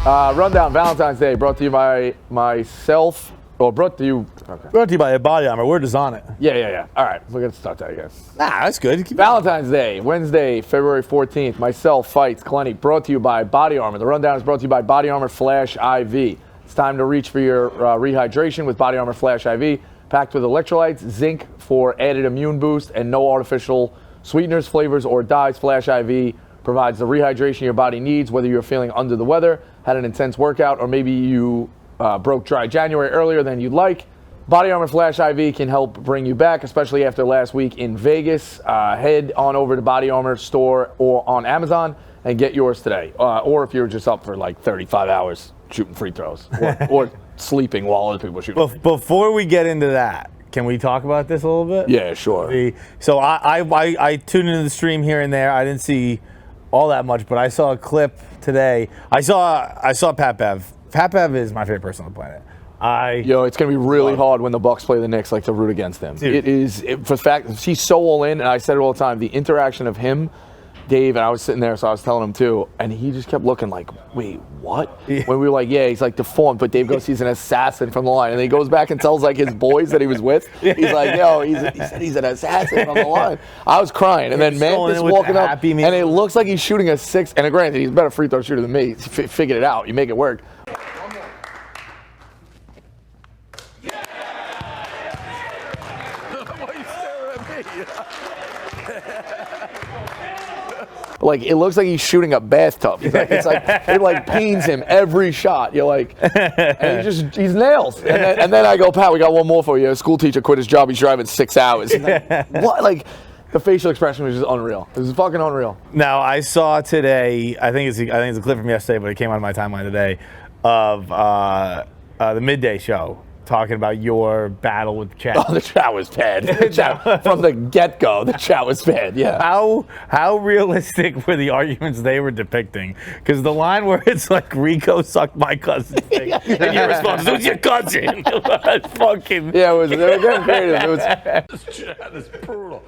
Rundown Valentine's Day brought to you by myself. Well, brought to you by BodyArmor. Word is on it. Yeah. All right, we're going to start that again. Nah, that's good. Valentine's Day, Wednesday, February 14th. Myself, Fights, Clinic, brought to you by BodyArmor. The Rundown is brought to you by BodyArmor Flash IV. It's time to reach for your rehydration with BodyArmor Flash IV. Packed with electrolytes, zinc for added immune boost, and no artificial sweeteners, flavors, or dyes. Flash IV provides the rehydration your body needs, whether you're feeling under the weather, had an intense workout, or maybe you broke dry January earlier than you'd like. BodyArmor Flash IV can help bring you back, especially after last week in Vegas. Head on over to BodyArmor store or on Amazon and get yours today. Or if you're just up for like 35 hours shooting free throws or sleeping while other people are shooting. Before we get into that, can we talk about this a little bit? Yeah, sure. So I tuned into the stream here and there. I didn't see all that much, but I saw a clip today. I saw Pat Bev. Pat Bev is my favorite person on the planet. It's going to be really hard when the Bucks play the Knicks, like, to root against them. Dude. For the fact, he's so all in, and I said it all the time, the interaction of him, Dave, and I was sitting there, so I was telling him too, and he just kept looking like, wait, what? Yeah. When we were like, yeah, he's like deformed, but Dave goes, he's an assassin from the line. And then he goes back and tells like his boys that he was with. He's like, he said he's an assassin from the line. I was crying. And then Mantis walking up, and it looks like he's shooting a six. And granted, he's a better free throw shooter than me. He figured it out. You make it work. Like, it looks like he's shooting a bathtub. It like pains him every shot. You're like, and he's nails. And then I go, Pat, we got one more for you. A school teacher quit his job. He's driving 6 hours. Like, what? Like, the facial expression was just unreal. It was fucking unreal. Now, I saw today, I think it's a clip from yesterday, but it came out of my timeline today, of the Midday Show, talking about your battle with the chat. Oh, the chat was bad. From the get-go, the chat was bad, yeah. How realistic were the arguments they were depicting? Because the line where it's like, Rico sucked my cousin's dick, and your response is, who's your cousin? Fucking... Yeah, they were getting creative. This chat is brutal.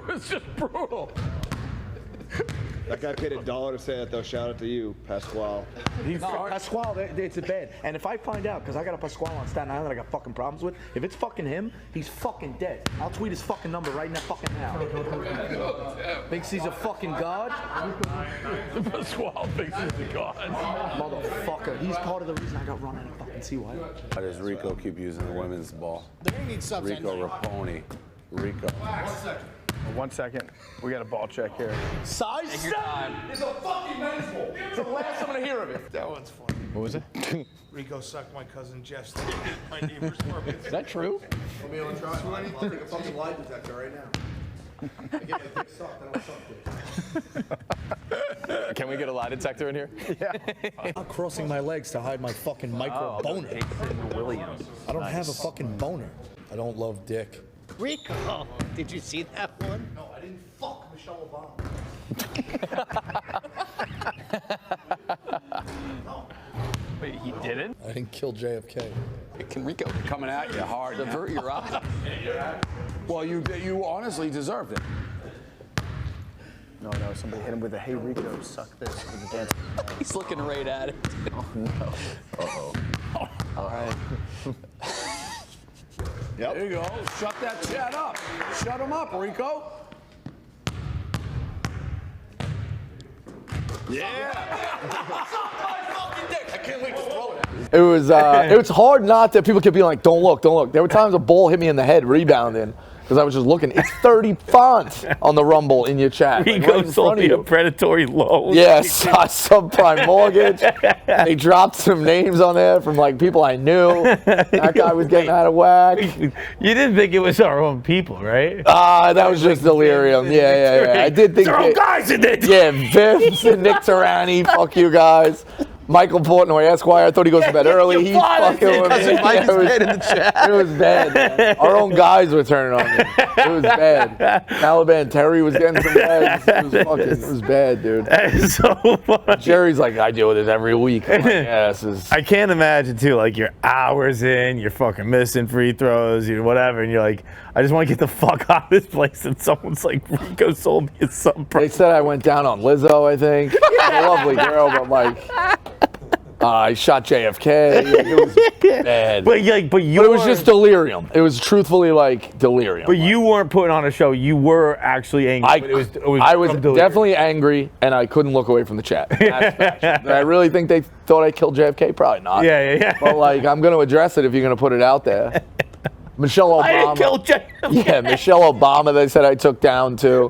It's just brutal. That guy paid $1 to say that, though. Shout out to you, Pasquale. Pasquale, it's a bad. And if I find out, because I got a Pasquale on Staten Island that I got fucking problems with, if it's fucking him, he's fucking dead. I'll tweet his fucking number right now fucking now. Thinks he's a fucking god? Pasquale thinks he's a god. Motherfucker. He's part of the reason I got run out of fucking CY. Why does Rico keep using the women's ball? Rico Raponi. Rico. 1 second. We got a ball check here. Size 7 is a fucking men's ball. It's the last I'm gonna hear of it. That one's funny. What was it? Rico sucked my cousin Jeff's dick at my neighbor's apartment. Is that true? Let me on try. I'll take a fucking lie detector right now. I get my dick sucked, I don't suck dick. Can we get a lie detector in here? Yeah. I'm crossing my legs to hide my fucking micro boner. I don't have a fucking boner. I don't love dick. Rico, did you see that one? No, I didn't fuck Michelle Obama. No. Wait, he didn't? I didn't kill JFK. Can Rico coming at you hard? Divert your eyes. Well, you honestly deserved it. No, somebody hit him with a hey Rico, suck this with the dance. He's looking right at it. Oh no. Uh-oh. All right. Yep. There you go. Shut that chat up. Shut him up, Rico. Yeah. I can't wait to throw it. It was hard not that people kept being like, don't look. There were times a ball hit me in the head rebounding because I was just looking. It's 30 fonts on the Rumble in your chat. Rico sold me a predatory loan. Yes, subprime mortgage. They dropped some names on there from like people I knew. That guy was getting out of whack. You didn't think it was our own people, right? That was just delirium. Yeah. I did think. Our own guys in it. Yeah, Vips and Nick Tarani. Fuck you guys. Michael Portnoy, Esquire. I thought he goes to bed early. He fucking with me. It was bad. Man. Our own guys were turning on me. It was bad. Taliban Terry was getting some bags. It was bad, dude. That is so funny. Jerry's like, I deal with this every week. I'm like, yeah, this is... I can't imagine too. Like you're hours in, you're fucking missing free throws, you whatever, and you're like, I just want to get the fuck out of this place. And someone's like, Rico sold me some. They said I went down on Lizzo, I think. a lovely girl, but like, I shot JFK. It was bad. But it was just delirium. It was truthfully like delirium. But you weren't putting on a show. You were actually angry. I was definitely angry, and I couldn't look away from the chat. I really think they thought I killed JFK. Probably not. Yeah. But like, I'm going to address it if you're going to put it out there. Michelle Obama. I didn't kill JFK. Yeah, Michelle Obama. They said I took down too.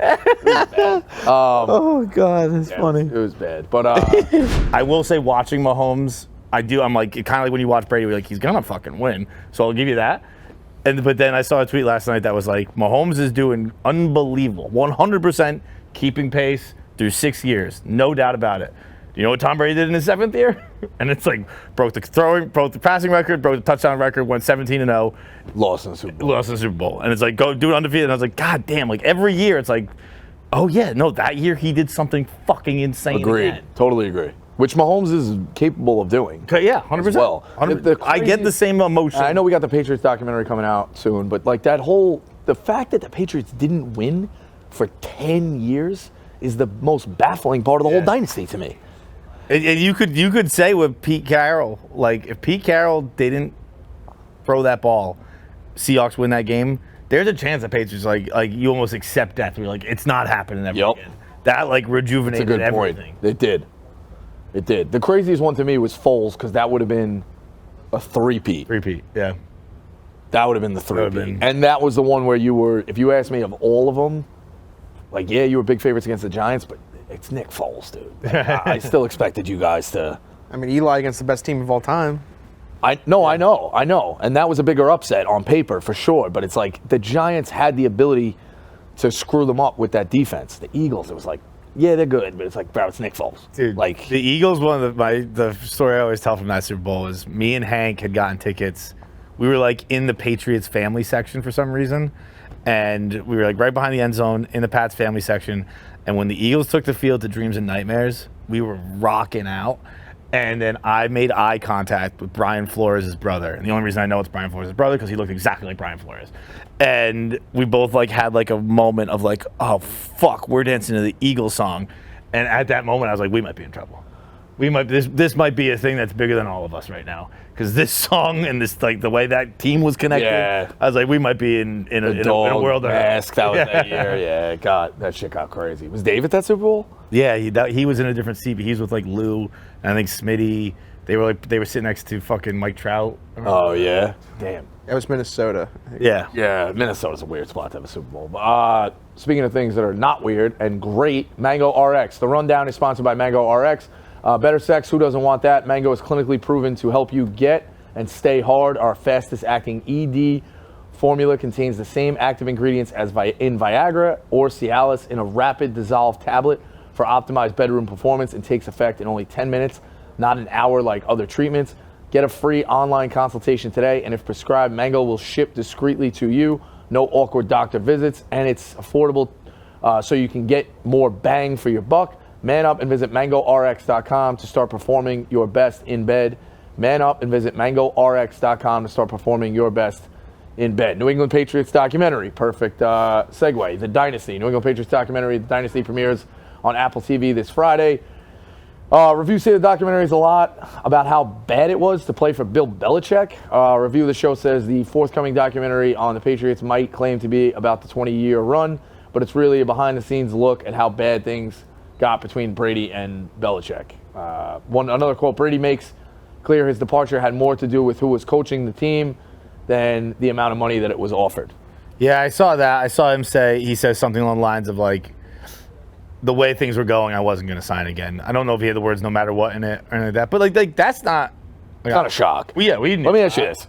Oh God, that's funny. It was bad, but I will say, watching Mahomes, I'm like, kind of like when you watch Brady, you're like, he's gonna fucking win. So I'll give you that. But then I saw a tweet last night that was like, Mahomes is doing unbelievable, 100% keeping pace through 6 years, no doubt about it. Do you know what Tom Brady did in his 7th year? And it's like broke the passing record, broke the touchdown record, went 17-0, lost in the Super Bowl. And it's like, go do it undefeated. And I was like, God damn! Like every year, it's like, oh yeah, no, that year he did something fucking insane. Agreed. Again. Totally agree. Which Mahomes is capable of doing. Yeah, 100%. Well, I get the same emotion. I know we got the Patriots documentary coming out soon, but like the fact that the Patriots didn't win for 10 years is the most baffling part of the whole dynasty to me. And you could say with Pete Carroll, like if Pete Carroll didn't throw that ball, Seahawks win that game, there's a chance the Patriots like you almost accept death. You're like, it's not happening ever again. That like rejuvenated That's a good everything. Point. It did. The craziest one to me was Foles, because that would have been a three-peat. Yeah. That would have been the three-peat. And that was the one where you were, if you asked me of all of them, like, yeah, you were big favorites against the Giants, but it's Nick Foles, dude. Like, I still expected you guys to. I mean, Eli against the best team of all time. I know. And that was a bigger upset on paper, for sure. But it's like the Giants had the ability to screw them up with that defense. The Eagles, it was like, yeah, they're good, but it's like, bro, it's Nick Foles. Dude, like the Eagles, the story I always tell from that Super Bowl is me and Hank had gotten tickets. We were like in the Patriots family section for some reason. And we were like right behind the end zone in the Pats family section. And when the Eagles took the field to Dreams and Nightmares, we were rocking out. And then I made eye contact with Brian Flores' brother. And the only reason I know it's Brian Flores' brother because he looked exactly like Brian Flores. And we both like had like a moment of like, oh fuck, we're dancing to the Eagles song. And at that moment I was like, we might be in trouble. This might be a thing that's bigger than all of us right now. Because this song and this like the way that team was connected, I was like, we might be in a world of mask. That was that year. Yeah, that shit got crazy. Was Dave at that Super Bowl? Yeah, he was in a different seat, but he was with like Lou and I think Smitty. They were sitting next to fucking Mike Trout. Oh yeah, damn. That was Minnesota. Yeah, Minnesota's a weird spot to have a Super Bowl. But speaking of things that are not weird and great, Mango RX. The rundown is sponsored by Mango RX. Better sex, who doesn't want that? Mango is clinically proven to help you get and stay hard. Our fastest acting ED formula contains the same active ingredients as in Viagra or Cialis in a rapid dissolve tablet for optimized bedroom performance and takes effect in only 10 minutes, not an hour like other treatments. Get a free online consultation today, and if prescribed, Mango will ship discreetly to you. No awkward doctor visits, and it's affordable so you can get more bang for your buck. Man up and visit MangoRx.com to start performing your best in bed. Man up and visit MangoRx.com to start performing your best in bed. New England Patriots documentary. Perfect segue. The Dynasty. New England Patriots documentary. The Dynasty premieres on Apple TV this Friday. Reviews say the documentary is a lot about how bad it was to play for Bill Belichick. Review of the show says the forthcoming documentary on the Patriots might claim to be about the 20-year run, but it's really a behind-the-scenes look at how bad things got between Brady and Belichick. Another quote Brady makes clear his departure had more to do with who was coaching the team than the amount of money that it was offered. Yeah, I saw that. I saw him he says something along the lines of like, the way things were going, I wasn't going to sign again. I don't know if he had the words "no matter what" in it or anything like that, but like that's not. It's not a shock. We didn't. Let me ask you this: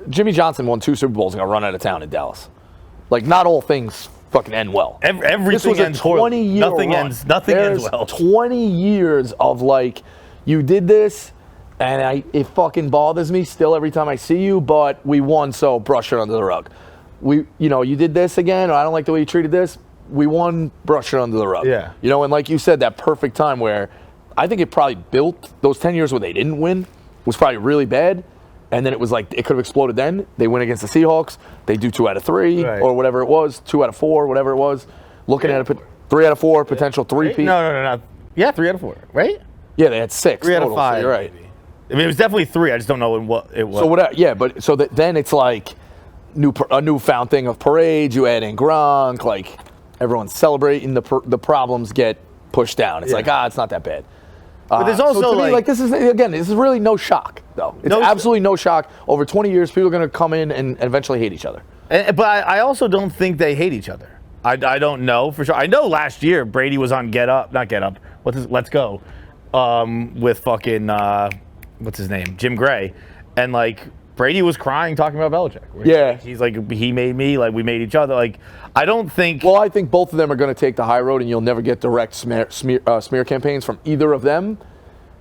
Jimmy Johnson won 2 Super Bowls and got run out of town in Dallas. Like, not all things fucking end well. Everything this was ends a 20-year Nothing run. Nothing ends well. 20 years of like, you did this, and it fucking bothers me still every time I see you. But we won, so brush it under the rug. You did this again, or I don't like the way you treated this. We won, brush it under the rug. Yeah. And like you said, that perfect time where I think it probably built those 10 years where they didn't win was probably really bad. And then it was like, it could have exploded then. They win against the Seahawks. They do 2 out of 3 or whatever it was, 2 out of 4, whatever it was. Looking at it, 3 out of 4, potential 3-peat. No. Yeah, 3 out of 4, right? Yeah, they had 6. 3 out of total, 5. So you're right. Maybe. I mean, it was definitely 3. I just don't know what it was. So what? Yeah, but so then it's like a newfound thing of parades. You add in Gronk, like everyone's celebrating. The problems get pushed down. It's like it's not that bad. But there's also so to me, this is really no shock though. It's absolutely no shock. Over 20 years, people are going to come in and eventually hate each other. But I also don't think they hate each other. I don't know for sure. I know last year Brady was on Let's Go, with fucking what's his name, Jim Gray, and like Brady was crying talking about Belichick. Yeah, he's like, he made me, like we made each other. Like I don't think. Well, I think both of them are going to take the high road, and you'll never get direct smear campaigns from either of them.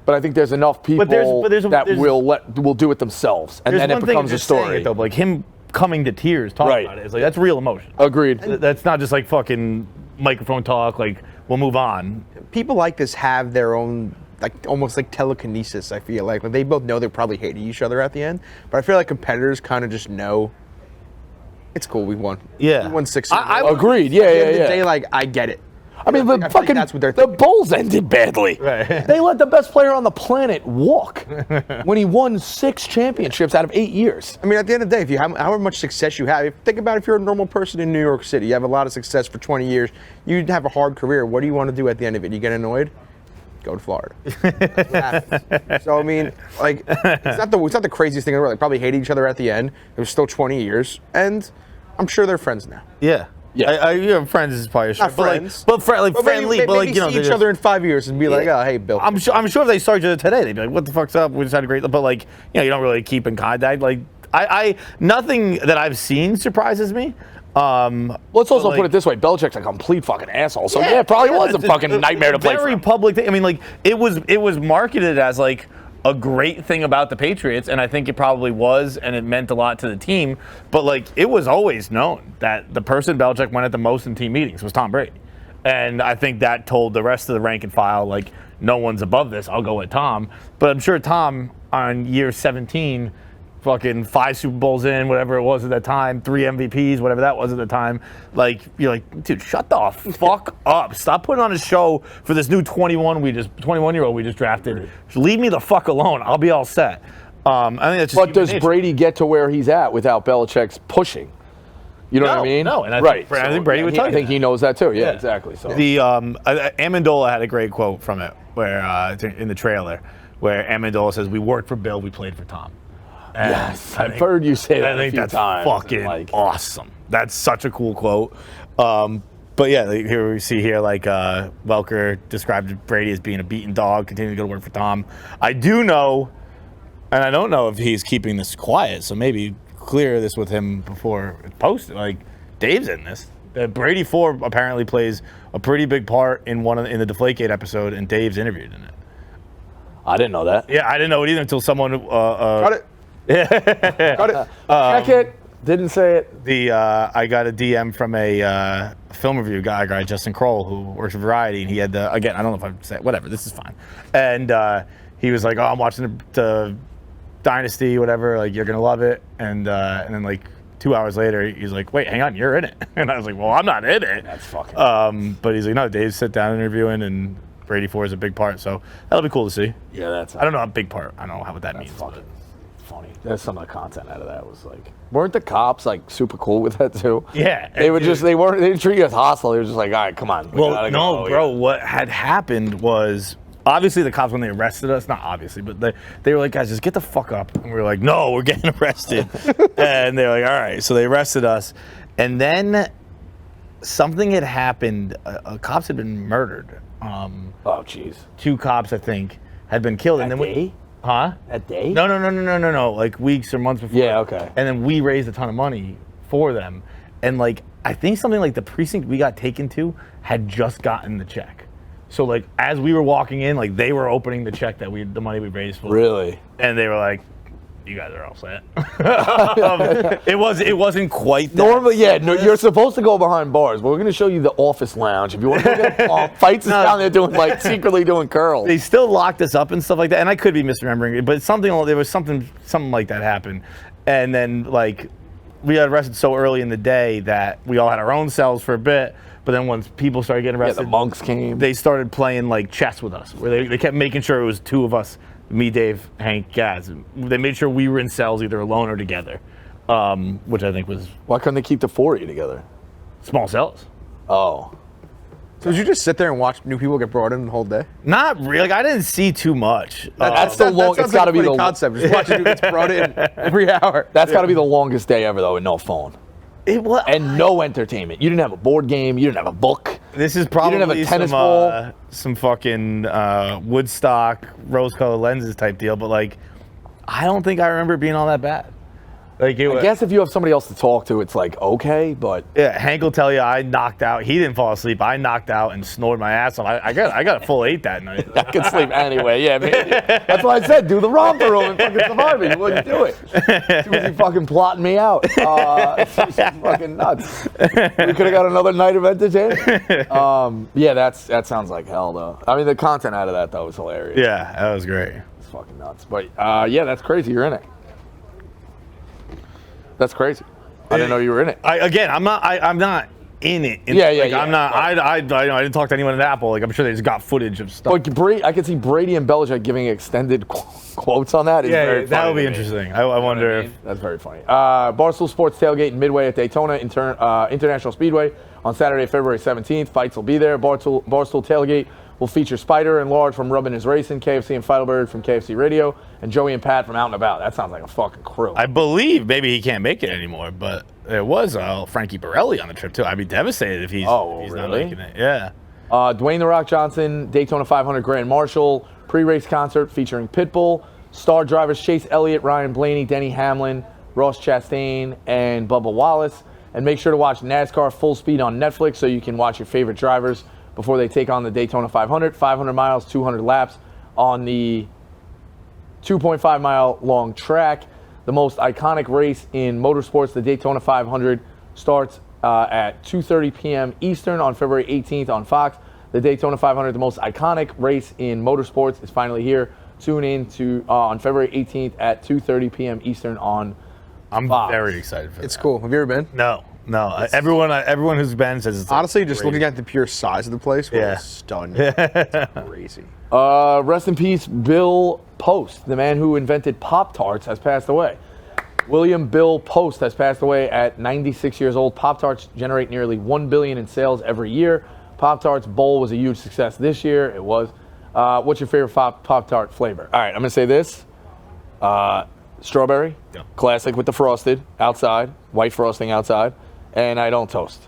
But I think there's enough people that will do it themselves, and then it becomes a story. Though, like him coming to tears talking about it, it's like that's real emotion. Agreed. That's not just like fucking microphone talk. Like we'll move on. People like this have their own, like almost like telekinesis. I feel like they both know they're probably hating each other at the end, but I feel like competitors kind of just know. It's cool. We won. Yeah, we won 6. I agreed. Yeah, at the end of the day, like I get it. I mean, that's what they're the Bulls ended badly. Right. They let the best player on the planet walk when he won 6 championships out of 8 years. I mean, at the end of the day, if you have however much success you have, think about if you're a normal person in New York City, you have a lot of success for 20 years, you have a hard career. What do you want to do at the end of it? You get annoyed? Go to Florida. That's what happens. So I mean, like, it's not the craziest thing in the world. They probably hated each other at the end. It was still 20 years, and I'm sure they're friends now. Yeah. Yeah, friends is probably not friends, but friendly. Maybe but like, you know, see each other in 5 years and be like, oh, hey, Bill. I'm sure if they saw each other today, they'd be like, what the fuck's up? We just had a great. But like, you know, you don't really keep in contact. Like, I nothing that I've seen surprises me. Let's also put it this way: Belichick's a complete fucking asshole. So yeah, it probably was a fucking nightmare to play for. Very public thing. I mean, like it was marketed as like a great thing about the Patriots, and I think it probably was, and it meant a lot to the team. But like, it was always known that the person Belichick went at the most in team meetings was Tom Brady, and I think that told the rest of the rank and file, like, no one's above this. I'll go with Tom. But I'm sure Tom on year 17. Fucking 5 Super Bowls in, whatever it was at that time, 3 MVPs, whatever that was at the time. Like, you're like, dude, shut the fuck up. Stop putting on a show for this new 21-year-old we just drafted. Just leave me the fuck alone. I'll be all set. I think that's just. But does Brady get to where he's at without Belichick's pushing? You know what I mean? No, and I think Brady would tell you. I think he knows that too. Yeah, exactly. So the Amendola had a great quote from it, where in the trailer, where Amendola says, "We worked for Bill, we played for Tom." And yes, I've heard you say that. I think that's fucking awesome. That's such a cool quote. But yeah, here we see here, like, Welker described Brady as being a beaten dog, continuing to go to work for Tom. I do know, and I don't know if he's keeping this quiet, so maybe clear this with him before it's posted. Like, Dave's in this. Brady 4 apparently plays a pretty big part in in the Deflategate episode, and Dave's interviewed in it. I didn't know that. Yeah, I didn't know it either until someone Got it. Got it. Check it. Didn't say it. I got a DM from a film review guy, Justin Kroll, who works for Variety, and he had again, I don't know if I say it, whatever. This is fine. And he was like, "Oh, I'm watching the Dynasty, whatever. Like, you're gonna love it." And then like 2 hours later, he's like, "Wait, hang on, you're in it." And I was like, "Well, I'm not in it." That's fucking. But he's like, "No, Dave's sit down interviewing, and Brady 4 is a big part, so that'll be cool to see." Yeah, that's. I don't know a big part. I don't know what that means. Fucking funny. There's some of the content out of that was like, weren't the cops like super cool with that too? Yeah, they didn't treat you as hostile. They were just like, all right, come on. Well, no, bro. What had happened was, obviously the cops, when they arrested us, not obviously, but they were like, guys, just get the fuck up. And we were like, no, we're getting arrested. And they were like, all right. So they arrested us, and then something had happened. Cops had been murdered. Oh, jeez. 2 cops, I think, had been killed. That day? Huh? That day? No. Like weeks or months before. Yeah, okay. And then we raised a ton of money for them. And like, I think something like the precinct we got taken to had just gotten the check. So like, as we were walking in, like they were opening the check that the money we raised for. Really? And they were like, you guys are all set. It wasn't quite that. Normally, yeah, no, you're supposed to go behind bars, but we're going to show you the office lounge. If you want to get fights is down there doing, like, secretly doing curls. They still locked us up and stuff like that, and I could be misremembering it, but there was something like that happened. And then, like, we got arrested so early in the day that we all had our own cells for a bit, But then once people started getting Yeah, arrested, the monks came. they started playing like chess with us, where they kept making sure it was two of us, me, Dave, Hank, Gaz. They made sure we were in cells either alone or together, which I think was Why couldn't they keep the four of you together? small cells. Oh. So did you just sit there and watch new people get brought in the whole day? Not really. Like, I didn't see too much. That's the long. It's got to be the concept. Just watching who gets brought in every hour. That's got to be the longest day ever, though, with no phone It was, and no entertainment. You didn't have a board game. You didn't have a book. this is probably didn't have a tennis ball? Some fucking Woodstock rose-colored lenses type deal. But like, I don't think I remember it being all that bad. Like, it I was, guess if you have somebody else to talk to, it's like okay, but yeah, Hank will tell you I knocked out. He didn't fall asleep. I knocked out and snored my ass off. I got a full 8 that night. I could sleep anyway. Yeah, man. That's why I said do the romper room and fucking survive it. You wouldn't do it. Too busy fucking plotting me out. It's fucking nuts. We could have got another night of entertainment. Yeah, that sounds like hell though. I mean, the content out of that though was hilarious. Yeah, that was great. It's fucking nuts. But yeah, that's crazy. You're in it. That's crazy. I didn't know you were in it. I'm not in it. Yeah. I'm not. I didn't talk to anyone at Apple. Like, I'm sure they just got footage of stuff. But I could see Brady and Belichick giving extended quotes on that. It's very that funny would be to me. interesting. I wonder if. That's very funny. Barstool Sports tailgate in Midway at Daytona International Speedway on Saturday, February 17th. Fights will be there. Barstool tailgate will feature Spider and Lard from Rubbin' Is Racing, KFC and Feidelberg from KFC Radio, and Joey and Pat from Out and About. That sounds like a fucking crew. I believe maybe he can't make it anymore, but there was Frankie Borelli on the trip too. I'd be devastated if he's not really? making it. Yeah. Dwayne The Rock Johnson, Daytona 500 Grand Marshal, pre-race concert featuring Pitbull, star drivers Chase Elliott, Ryan Blaney, Denny Hamlin, Ross Chastain, and Bubba Wallace. And make sure to watch NASCAR Full Speed on Netflix so you can watch your favorite drivers before they take on the Daytona 500, 500 miles, 200 laps on the 2.5 mile long track. The most iconic race in motorsports, the Daytona 500, starts at 2:30 p.m. Eastern on February 18th on Fox. The Daytona 500, the most iconic race in motorsports, is finally here. Tune in to on February 18th at 2:30 p.m. Eastern on I'm Fox. very excited for that. It's cool. Have you ever been? No. Everyone who's been says it's Honestly, just crazy. looking at the pure size of the place, Yeah. was stunned. It's crazy. Rest in peace, Bill Post, the man who invented Pop-Tarts, has passed away. William Bill Post has passed away at 96 years old. Pop-Tarts generate nearly $1 billion in sales every year. Pop-Tarts Bowl was a huge success this year. It was. What's your favorite Pop-Tart flavor? All right, I'm going to say this. Strawberry, Yeah. classic with the frosted outside, white frosting outside, and I don't toast.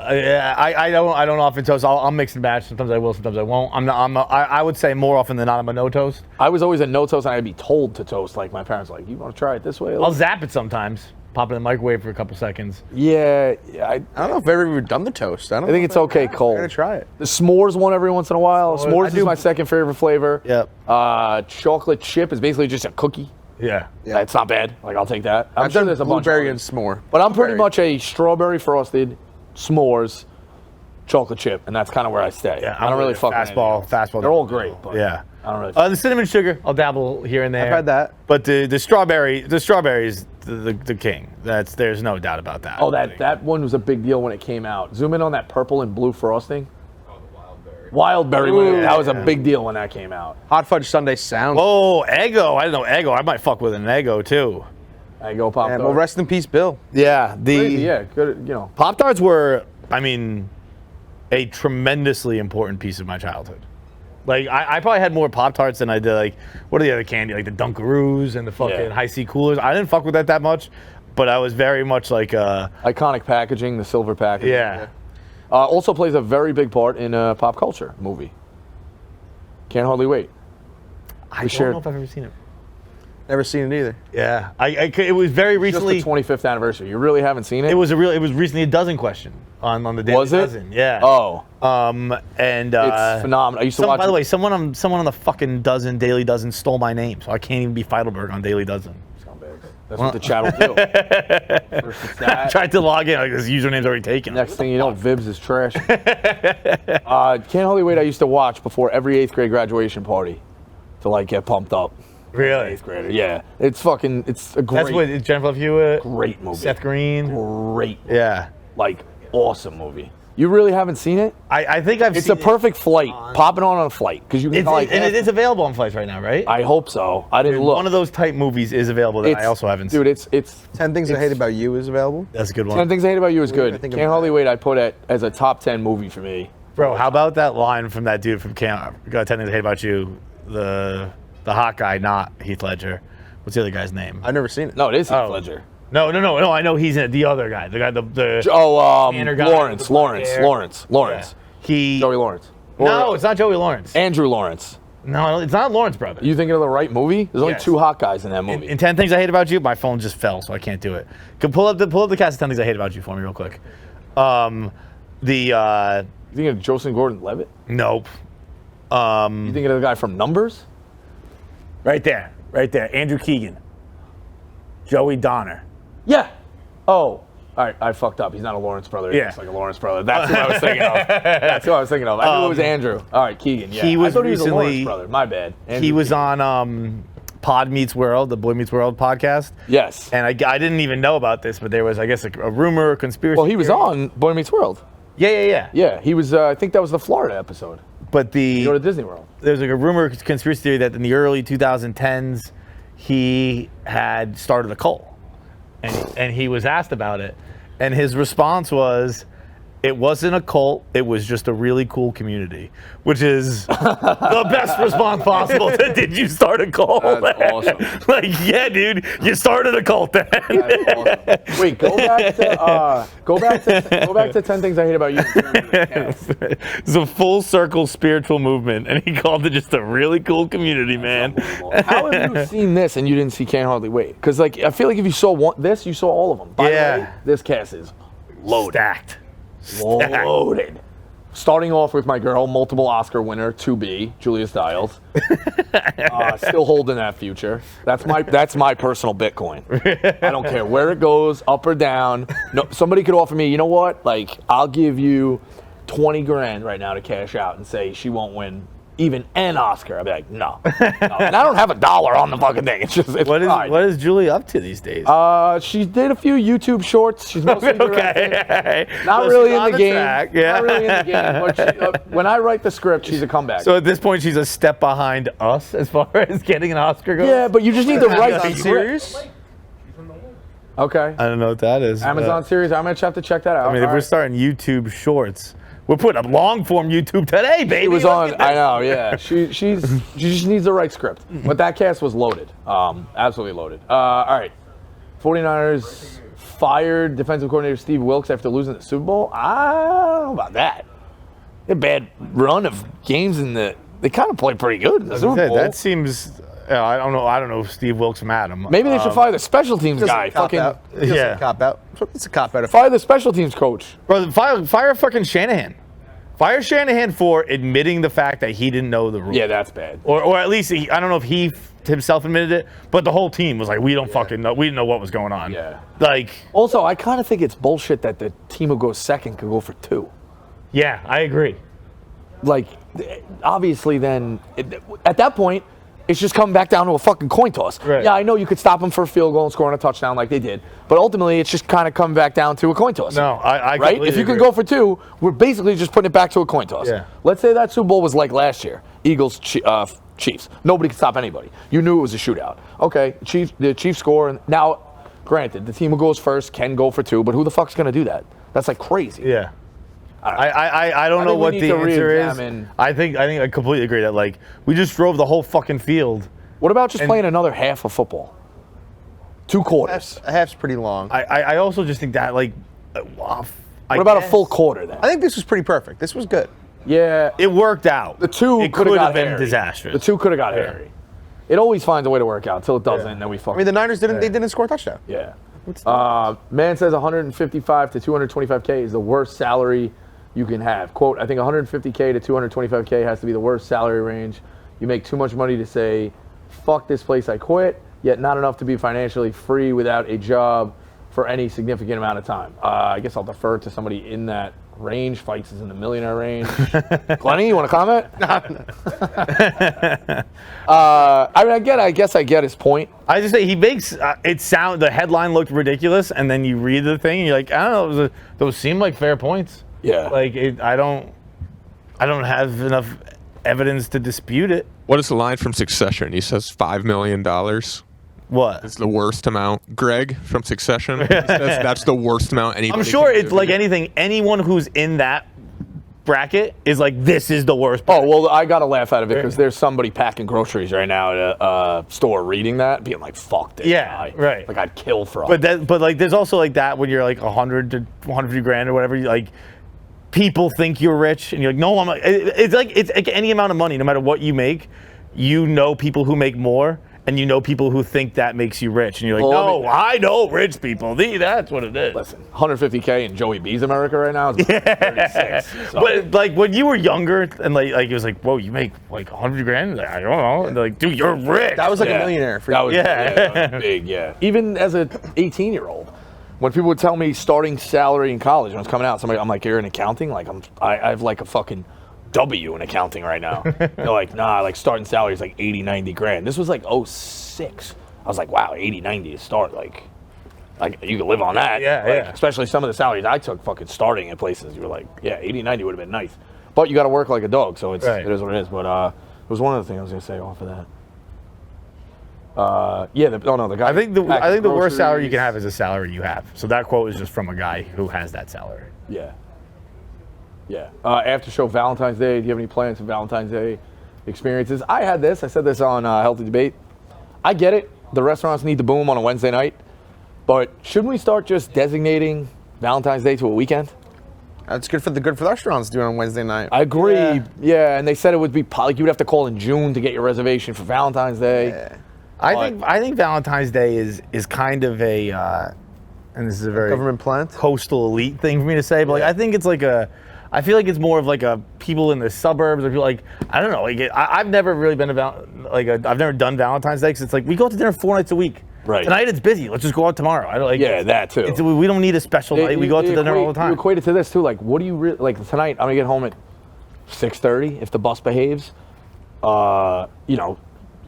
I don't often toast. I'll mix and match. Sometimes I will. Sometimes I won't. I would say more often than not I'm a no toast. I was always a no toast, and I'd be told to toast. Like my parents were like, you want to try it this way? I'll zap it sometimes. Pop it in the microwave for a couple seconds. Yeah, I don't know if I've ever done the toast. I think it's okay cold. I'm gonna try it. The s'mores one every once in a while. S'mores is my second favorite flavor. Yep. Chocolate chip is basically just a cookie. Yeah. It's not bad. Like I'll take that. I'm I've sure done there's a bunch of blueberry and others. s'more. But I'm pretty Blueberry. much a strawberry frosted s'mores chocolate chip, and that's kind of where I stay. Yeah, I don't really fuck with fastball. They're all great, but Yeah. I don't really. The cinnamon sugar, I'll dabble here and there. I've had that. But the strawberry is the king. There's no doubt about that. Oh, that one was a big deal when it came out. Zoom in on that purple and blue frosting. Wildberry. Ooh, that was a big deal when that came out. Hot fudge sundae sounds. Oh, Eggo. I didn't know Eggo. I might fuck with an Eggo too. I go pop. Yeah, well, rest in peace, Bill. Yeah. Yeah, good. You know, Pop-Tarts were, I mean, a tremendously important piece of my childhood. Like, I probably had more Pop-Tarts than I did, like, what are the other candy? Like the Dunkaroos and the fucking High C Coolers. I didn't fuck with that much, but I was very much like... iconic packaging, the silver packaging. Yeah. Also plays a very big part in a pop culture movie. Can't hardly wait. I don't know if I've ever seen it. Never seen it either. Yeah. It was very recently... Just the 25th anniversary. You really haven't seen it? It was recently a dozen question on the Daily Was it? Dozen. Yeah. Oh. And it's phenomenal. I used to watch By the it. way, someone on the fucking Daily Dozen stole my name, so I can't even be Feidelberg on Daily Dozen. That's what the chat will do. First it's I that. tried to log in, like this username's already taken. Next thing you know, Vibs is trash. Can't hardly wait. I used to watch before every 8th grade graduation party to like get pumped up. Really? 8th grader. Yeah. It's a great. That's what Jennifer Love Hewitt. Great movie. Seth Green. Great. Yeah. Like awesome movie. You really haven't seen it? I think I've It's seen a perfect flight. Pop it on a flight because you can and it is available on flights right now, right? I hope so. I didn't look. One of those type movies is available that I also haven't seen. Dude, it's 10 Things I Hate About You is available. That's a good one. 10 Things I Hate About You is good. I think Can't Hardly Wait. I put it as a top 10 movie for me. Bro, how about that line from that dude from Can't 10 Things I Hate About You, the hot guy, not Heath Ledger. What's the other guy's name? I've never seen it. No, it is Heath Ledger. No. I know he's in it. The other guy, the guy, the Tanner guy Lawrence. with the black hair. Lawrence. Yeah. Joey Lawrence. No, it's not Joey Lawrence. Andrew Lawrence. No, it's not Lawrence, brother. You thinking of the right movie? There's only Yes. 2 hot guys in that movie. In 10 Things I Hate About You, my phone just fell, so I can't do it. Can pull up the cast of 10 Things I Hate About You for me real quick. You thinking of Joseph Gordon-Levitt? Nope. You thinking of the guy from Numbers? Right there. Andrew Keegan. Joey Donner. Yeah. Oh. All right, I fucked up. He's not a Lawrence brother. He Yeah. looks like a Lawrence brother. That's who I was thinking of. I knew it was Andrew. All right, Keegan. Yeah. He was I thought he was a Lawrence recently- brother. My bad. Andrew He was Keegan. on Pod Meets World, the Boy Meets World podcast. Yes. And I didn't even know about this, but there was, I guess, a rumor, a conspiracy. Well, he was theory. on Boy Meets World. Yeah. Yeah, he was. I think that was the Florida episode. But You go to Disney World. there's like a rumor, conspiracy theory that in the early 2010s, he had started a cult. And he was asked about it. And his response was, it wasn't a cult, it was just a really cool community. Which is the best response possible to, did you start a cult? That's awesome. Like, yeah, dude, you started a cult then. That's awesome. Wait, go back to 10 Things I Hate About You. It's a full circle spiritual movement, and he called it just a really cool community, man. How have you seen this and you didn't see Can't Hardly Wait? Because like I feel like if you saw this, you saw all of them. By the way, this cast is Stacked. loaded. Starting off with my girl, multiple Oscar winner, 2B, Julia Stiles. Still holding that future. That's my personal Bitcoin. I don't care where it goes, up or down. No, somebody could offer me, you know what? Like, I'll give you 20 grand right now to cash out and say she won't win even an Oscar. I'd be like, no. And I don't have $1 on the fucking thing. It's just, it's What pride. is Julie up to these days? She did a few YouTube shorts. She's mostly directing. Okay. Not So really she's in on the game. track, yeah. Not really in the game. But she, when I write the script, she's a comeback. So at this point, she's a step behind us as far as getting an Oscar goes? yeah, but you just need to write the Amazon script. series? Okay. I don't know what that is. Amazon series. I'm gonna have to check that out. I mean, if All we're right. starting YouTube shorts, we're putting up long form YouTube today, baby. She was Look on. at I this. know. Yeah. She just needs the right script. But that cast was loaded. Absolutely loaded. All right. 49ers fired defensive coordinator Steve Wilks after losing the Super Bowl. I don't know about that. A bad run of games they kind of played pretty good in the Super Bowl. That seems. I don't know if Steve Wilks mad him. Maybe they should fire the special teams guy. Fucking Yeah. Cop out. It's a cop out. fire the special teams coach. Bro, fire fucking Shanahan. Fire Shanahan for admitting the fact that he didn't know the rules. Yeah, that's bad. Or at least, I don't know if he himself admitted it, but the whole team was like, we don't fucking know. We didn't know what was going on. Yeah. Like, Also, I kind of think it's bullshit that the team who goes second could go for 2. yeah, I agree. Like, obviously, then at that point, it's just coming back down to a fucking coin toss. Right. Yeah, I know you could stop them for a field goal and score on a touchdown like they did, but ultimately, it's just kind of coming back down to a coin toss. No, I right? completely If you can agree. go for 2, we're basically just putting it back to a coin toss. Yeah. Let's say that Super Bowl was like last year, Eagles, Chiefs. Nobody could stop anybody. You knew it was a shootout. Okay, the Chiefs score, and now, granted, the team who goes first can go for 2, but who the fuck's gonna do that? That's like crazy. Yeah. I don't know think we what need the to answer is. re-examine- I think I completely agree that like we just drove the whole fucking field. What about just playing another half of football? 2 quarters. A half's pretty long. I also just think that like What about a full quarter then? I think this was pretty perfect. This was good. Yeah, it worked out. the 2 it could have been hairy. disastrous. The 2 could have got hairy. It always finds a way to work out until it doesn't, and then we fuck. I mean, the Niners didn't score a touchdown. Yeah. Man says 155 to 225K is the worst salary you can have. Quote, I think 150K to 225K has to be the worst salary range. You make too much money to say, fuck this place, I quit, yet not enough to be financially free without a job for any significant amount of time. I guess I'll defer to somebody in that range. Fikes is in the millionaire range. Glenny, you want to comment? I mean, I guess I get his point. I just say he makes it sound. The headline looked ridiculous, and then you read the thing, and you're like, I don't know. Those seem like fair points. Yeah. Like I don't have enough evidence to dispute it. What is the line from Succession? He says $5 million. What? It's the worst amount. Greg from Succession. He says that's the worst amount anybody. I'm sure can it's give like you. anything. Anyone who's in that bracket is like, this is the worst. Oh, well, I got to laugh out of it because there's somebody packing groceries right now at a store reading that, being like, fuck this guy. Right. Like, I'd kill for all. But like, there's also like that when you're like 100 to 150 grand or whatever. You like, people think you're rich, and you're like, no, I'm like, it's like any amount of money, no matter what you make. You know people who make more, and you know people who think that makes you rich, and you're like, Well, I know rich people. That's what it is. Listen, 150K in Joey B's America right now is about 36. So. But like when you were younger, and like it was like, whoa, you make like 100 grand? Like, I don't know. And they're like, dude, you're rich. That was like a millionaire for That you. was, that was big, yeah. Even as an 18-year-old, when people would tell me starting salary in college when I was coming out, I'm like, you're in accounting? Like I have like a fucking W in accounting right now. They're like, nah, like starting salary is like 80, 90 grand. This was like 06. I was like, wow, 80, 90 to start. Like you could live on that. Yeah, like, yeah. Especially some of the salaries I took fucking starting at places. You were like, yeah, 80, 90 would have been nice. But you got to work like a dog, so it is what it is. But it was one of the things I was going to say off of that. The guy. I think the worst groceries. salary you can have is a salary you have. So that quote is just from a guy who has that salary. Yeah. Yeah. Aftershow Valentine's Day. Do you have any plans for Valentine's Day experiences? I had this. I said this on Healthy Debate. I get it. The restaurants need to boom on a Wednesday night. But shouldn't we start just designating Valentine's Day to a weekend? That's good for the restaurants doing on Wednesday night. I agree. Yeah, and they said it would be like you would have to call in June to get your reservation for Valentine's Day. Yeah. I think Valentine's Day is kind of a, and this is a very Government plant? coastal elite thing for me to say, but like I think it's like I feel like it's more of like a people in the suburbs or people like, I don't know, like I've never really been I've never done Valentine's Day because it's like we go out to dinner 4 nights a week. Right. Tonight it's busy. Let's just go out tomorrow. I don't like. Yeah, that too. We don't need a special night. We go out to dinner all the time. You equate it to this too. Like, what do you really like tonight? I'm gonna get home at 6:30 if the bus behaves.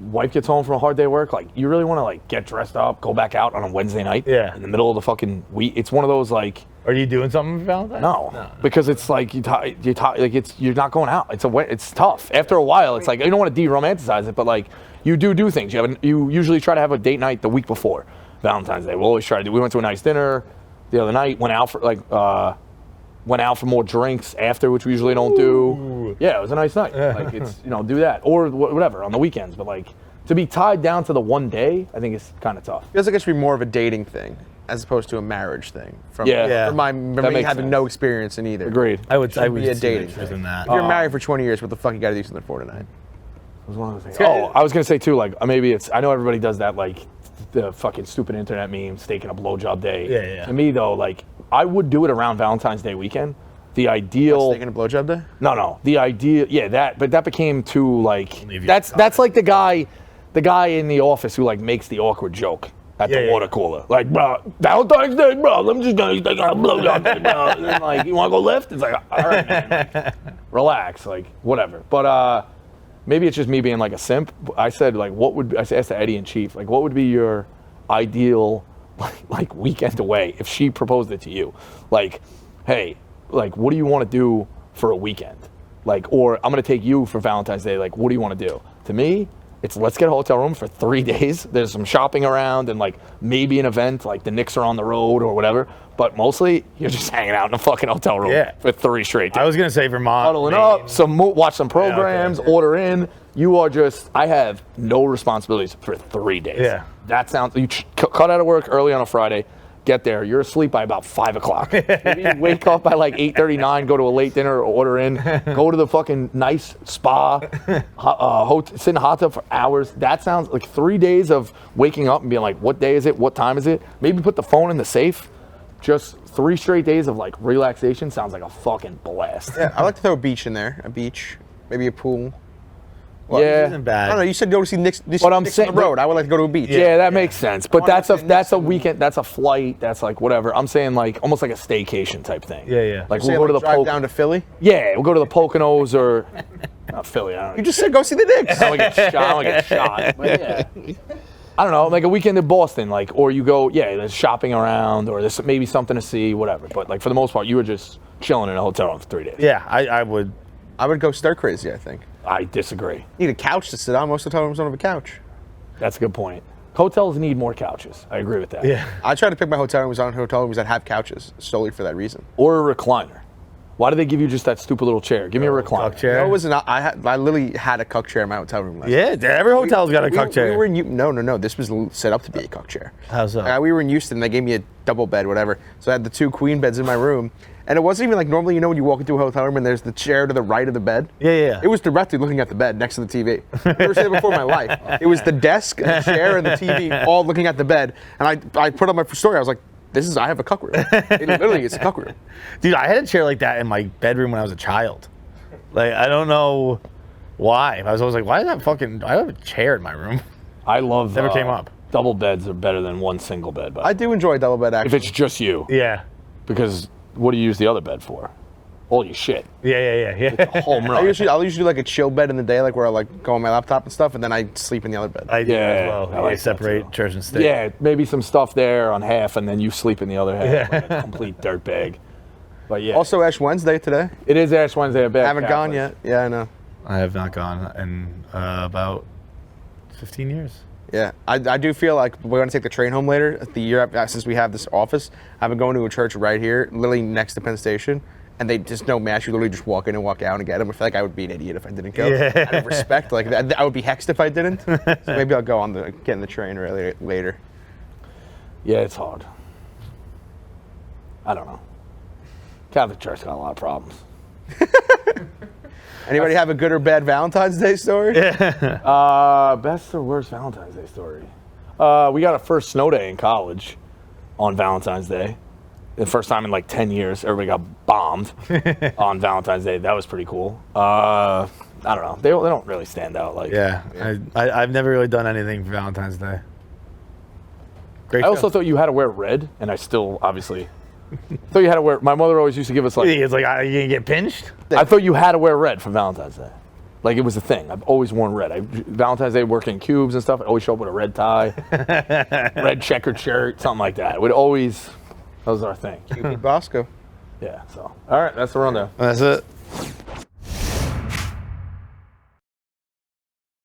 Wife gets home from a hard day of work. Like, you really want to like get dressed up, go back out on a Wednesday night? Yeah. In the middle of the fucking week. It's one of those like. Are you doing something for Valentine's? No, because it's like you're not going out. It's tough. After a while, it's like you don't want to de-romanticize it, but like you do things. You usually try to have a date night the week before Valentine's Day. We'll always try to do. We went to a nice dinner the other night. Went out for more drinks after, which we usually don't do. Yeah, it was a nice night. Like it's do that or whatever on the weekends. But like to be tied down to the one day, I think it's kind of tough. Feels like it should be more of a dating thing as opposed to a marriage thing. From Yeah. me makes having sense. no experience in either. Agreed. I would Should be a see dating interest thing. in that. If you're married for 20 years, what the fuck you got to do something for tonight? Was one of the things. Oh, I was gonna say too. Like maybe it's. I know everybody does that. Like the fucking stupid internet meme, steak and a blowjob day. Yeah. To me though, like I would do it around Valentine's Day weekend. The ideal. Taking a blowjob day? No. The idea. Yeah, but that became too like. Leave you That's like the guy in the office who like makes the awkward joke at the water cooler. Like, bro, Valentine's Day, bro. I'm just gonna take a blowjob day, bro. And then like, you want to go lift? It's like, all right, man. Relax, like whatever. But maybe it's just me being like a simp. I said like, I asked Eddie and Chief, like, what would be your ideal like weekend away if she proposed it to you? Like, hey, like, what do you want to do for a weekend? Like, or I'm gonna take you for Valentine's Day. Like, what do you want to do? To me, it's let's get a hotel room for 3 days. There's some shopping around and like maybe an event, like the Knicks are on the road or whatever. But mostly, you're just hanging out in a fucking hotel room for 3 straight days. I was gonna say Vermont. Huddling up, watch some programs, order in. You are just, I have no responsibilities for 3 days. Yeah. That sounds, you cut out of work early on a Friday, get there, you're asleep by about 5 o'clock. Maybe you wake up by like 8:39, go to a late dinner or order in, go to the fucking nice spa, sit in a hot tub for hours. That sounds like 3 days of waking up and being like, what day is it? What time is it? Maybe put the phone in the safe. Just 3 straight days of like relaxation sounds like a fucking blast. Yeah, I like to throw a beach in there. A beach, maybe a pool. Yeah. Isn't I bad. don't know. You said go to see Knicks But I'm Knicks saying- on the road. I would like to go to a beach. Yeah, that makes sense. But Why not say that's a Knicks? weekend. That's a flight. That's like whatever. I'm saying like almost like a staycation type thing. Yeah. Like Say we'll go to the drive down to Philly. Yeah, we'll go to the Poconos or not Philly. I don't You just said go see the Knicks. I don't get shot. But yeah. I don't know, like a weekend in Boston, like, or you go, there's shopping around, or there's maybe something to see, whatever. But like for the most part, you were just chilling in a hotel room for 3 days. Yeah, I would. I would go stir crazy, I think. I disagree. You need a couch to sit on. Most hotel rooms don't have a couch. That's a good point. Hotels need more couches. I agree with that. Yeah. I try to pick my hotel rooms on hotel rooms that have couches solely for that reason. Or a recliner. Why do they give you just that stupid little chair? Give me a recliner. Cuck chair. No, it wasn't. I literally had a cuck chair in my hotel room. Last Yeah, every hotel's got a cuck chair. We were in no. This was set up to be a cuck chair. How so? We were in Houston. They gave me a double bed, whatever. So I had the 2 queen beds in my room, and it wasn't even like normally. You know when you walk into a hotel room and there's the chair to the right of the bed. Yeah. It was directly looking at the bed next to the TV. I've never seen it before in my life. It was the desk, and the chair, and the TV all looking at the bed. And I put on my story. I was like, I have a cuck room. It literally is a cuck room. Dude, I had a chair like that in my bedroom when I was a child. Like, I don't know why. I was always like, why is that fucking... I have a chair in my room. I love... Never came up. Double beds are better than one single bed. But I do enjoy a double bed, actually. if it's just you. Yeah. Because what do you use the other bed for? All your shit. Yeah. It's a home run. I'll usually do like a chill bed in the day, like where I like go on my laptop and stuff, and then I sleep in the other bed. I do as Yeah, well. I I like that separate too. church and state. Yeah, maybe some stuff there on half, and then you sleep in the other half like a complete dirtbag. But yeah. Also, Ash Wednesday today. It is Ash Wednesday. I haven't gone yet. Yeah, I know. I have not gone in about 15 years. Yeah, I do feel like we're going to take the train home later. The year after, since we have this office, I've been going to a church right here, literally next to Penn Station, and they just no mask. You literally just walk in and walk out and get them. I feel like I would be an idiot if I didn't go. Yeah. Out of respect, like I would be hexed if I didn't. So maybe I'll go on get in the train really later. Yeah, it's hard. I don't know. Catholic Church got a lot of problems. Anybody have a good or bad Valentine's Day story? Best or worst Valentine's Day story? We got a first snow day in college on Valentine's Day. The first time in like 10 years, everybody got bombed on Valentine's Day. That was pretty cool. I don't know. They don't really stand out. Like, Yeah. I've never really done anything for Valentine's Day. Great I also show. thought you had to wear red, and I still obviously thought you had to wear. My mother always used to give us like. It's like, you gonna get pinched? I thought you had to wear red for Valentine's Day. Like it was a thing. I've always worn red. Valentine's Day working cubes and stuff. I always show up with a red tie, red checkered shirt, something like that. It would always. That was our thing. Cupid Bosco. Yeah. So all right, that's the rundown. That's it.